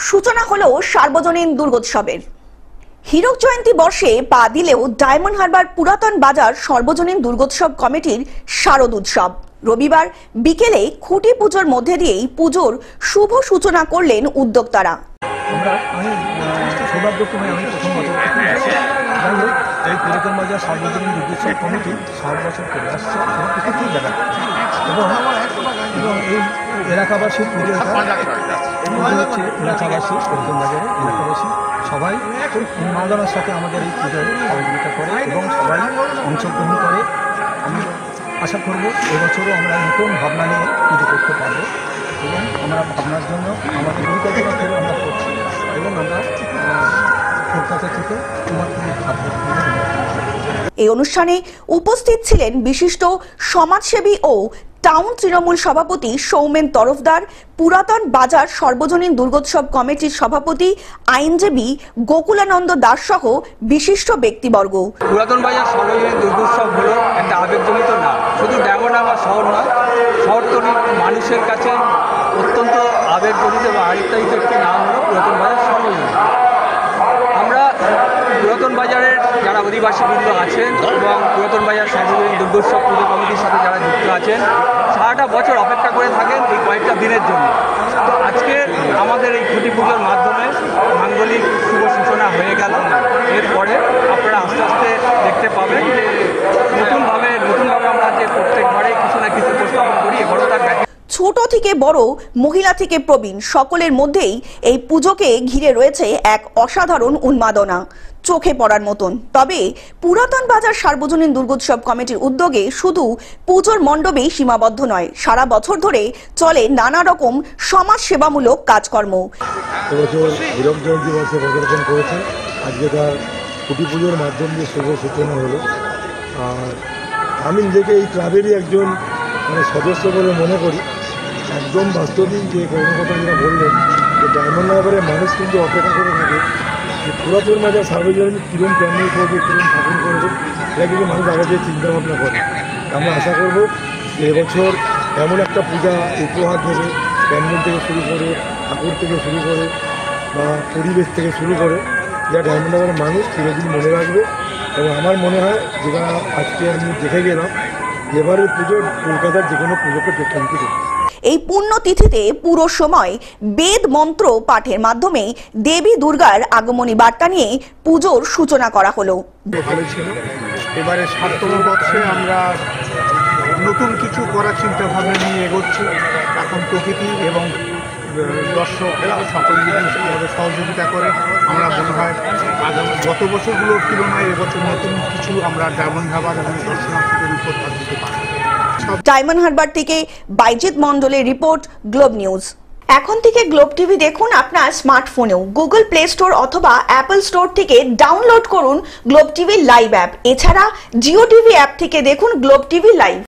সূচনা হলো সার্বজনীন দুর্গোৎসবের। হীরক জয়ন্তী বর্ষে পা দিলেও ডায়মন্ড হারবার পুরাতন বাজার সর্বজনীন দুর্গোৎসব কমিটির শারদ উৎসব রবিবার বিকেলে খুঁটি পুজোর মধ্যে দিয়েই পুজোর শুভ সূচনা করলেন উদ্যোক্তারা। এই পুরাতন বাজার সার্বজনীন দুর্গোৎসব কমিটি 60 বছর করে আসছে এবং এই এলাকাবাসীর পুজো হচ্ছে এলাকাবাসী পুরাতন বাজারে এলাকাবাসী সবাই খুব উন্মাদনার সাথে আমাদের এই পুজোয় সহযোগিতা করে এবং সবাই অংশগ্রহণ করে। আমি আশা করব এবছরও আমরা নতুন ভাবনা নিয়ে পুজো করতে পারবো এবং আমরা ভাবনার জন্য আমাদের পরিকল্পনা করে আমরা করছি এবং আমরা কলকাতা থেকে এই অনুষ্ঠানে উপস্থিত ছিলেন বিশিষ্ট সমাজসেবী ও টাউন তৃণমূল সভাপতি সৌমেন তরফদার, পুরাতন বাজার সর্বজনীন দুর্গোৎসব কমিটির সভাপতি আইনজীবী গোকুলানন্দ দাস সহ বিশিষ্ট ব্যক্তিবর্গ। পুরাতন বাজার সর্বজনীন দুর্গোৎসব হলো একটা আবেগজনিত নাম, শুধু ডায়মন্ড হারবার শহর নয়, শহরতলির মানুষের কাছে অত্যন্ত আবেগজনিত বা আরেকটাইত একটি নাম হলো পুরাতন বাজার সর্বজনীন। আমরা পুরাতন বাজারের যারা অধিবাসীবৃন্দ আছেন এবং পুরাতন বাজার সর্বজনীন দুর্গোৎসব পুজো কমিটির সাথে যারা যুক্ত আছেন সারাটা বছর অপেক্ষা করে থাকেন এই কয়েকটা দিনের জন্য। তো আজকে আমাদের এই খুঁটি পুজোর মাধ্যমে মাঙ্গলিক শুভ সূচনা হয়ে গেল। এরপরে আপনারা আস্তে আস্তে দেখতে পাবেন যে নতুনভাবে আমরা যে প্রত্যেক ঘরে কিছু না কিছু উপস্থাপন করি। এবারও তার ছোট থেকে বড়, মহিলা থেকে প্রবীণ সকলের মধ্যেই এই পুজোকে ঘিরে রয়েছে এক অসাধারণ উন্মাদনা, চোখে পড়ার মতন। তবে পুরাতন বাজার সার্বজনীন দুর্গোৎসব কমিটির উদ্যোগে শুধু পুজোর মণ্ডপেই সীমাবদ্ধ নয়, সারা বছর ধরে চলে নানা রকম সমাজ সেবামূলক কাজকর্ম। এবছর হীরক জয়ন্তী বর্ষে পদার্পণ করেছে, আজকে তার খুঁটি পুজোর মাধ্যম দিয়ে শুভ সূচনা হলো। আর আমি নিজেকে এই ক্লাবেরই একজন সদস্য বলে মনে করি। একদম বাস্তবিক যে কর্মকর্তা যেটা বললেন যে ডায়মন্ড হারবারের মানুষ কিন্তু অপেক্ষা করে থাকে যে পুরাতন বাজার সার্বজনীন কিরম প্যান্ডেল করবে, কিরম ঠাকুর করবে, এটা কিন্তু মানুষ আগে থেকে চিন্তাভাবনা করে। আমরা আশা করব যে এবছর এমন একটা পূজা উপহার দেবে, প্যান্ডেল থেকে শুরু করে, ঠাকুর থেকে শুরু করে বা পরিবেশ থেকে শুরু করে, যা ডায়মন্ড হারবারের মানুষ চিরদিন মনে রাখবে। এবং আমার মনে হয় যেটা আজকে আমি দেখে গেলাম এবারের পুজো কলকাতার যে কোনো পুজোকে প্রেক্ষান্বিত করবে। এই পুণ্যতিথিতে পুরো সময় বেদ মন্ত্র পাঠের মাধ্যমে দেবী দুর্গার আগমনী বার্তা নিয়ে পুজোর সূচনা করা হলো। ভালো ছিল। এবারে ৭তম বর্ষে আমরা নতুন কিছু করার চিন্তা ভাবনা নিয়ে এগোচ্ছি। এখন প্রকৃতি এবং দর্শক সকল যদি সহযোগিতা করে আমরা মনে হয় গত বছরগুলোর তুলনায় এবছর নতুন কিছু আমরা ডায়মন্ড হারবার এবং দর্শনার্থীদের উপর দিতে পারি। ডায়মন্ড হারবার থেকে বাইজিৎ মন্ডলের রিপোর্ট, গ্লোব নিউজ। এখন থেকে গ্লোব টিভি দেখুন আপনার স্মার্টফোনেও। গুগল প্লে স্টোর অথবা অ্যাপল স্টোর থেকে ডাউনলোড করুন গ্লোব টিভি লাইভ অ্যাপ। এছাড়া জিও টিভি অ্যাপ থেকে দেখুন গ্লোব টিভি লাইভ।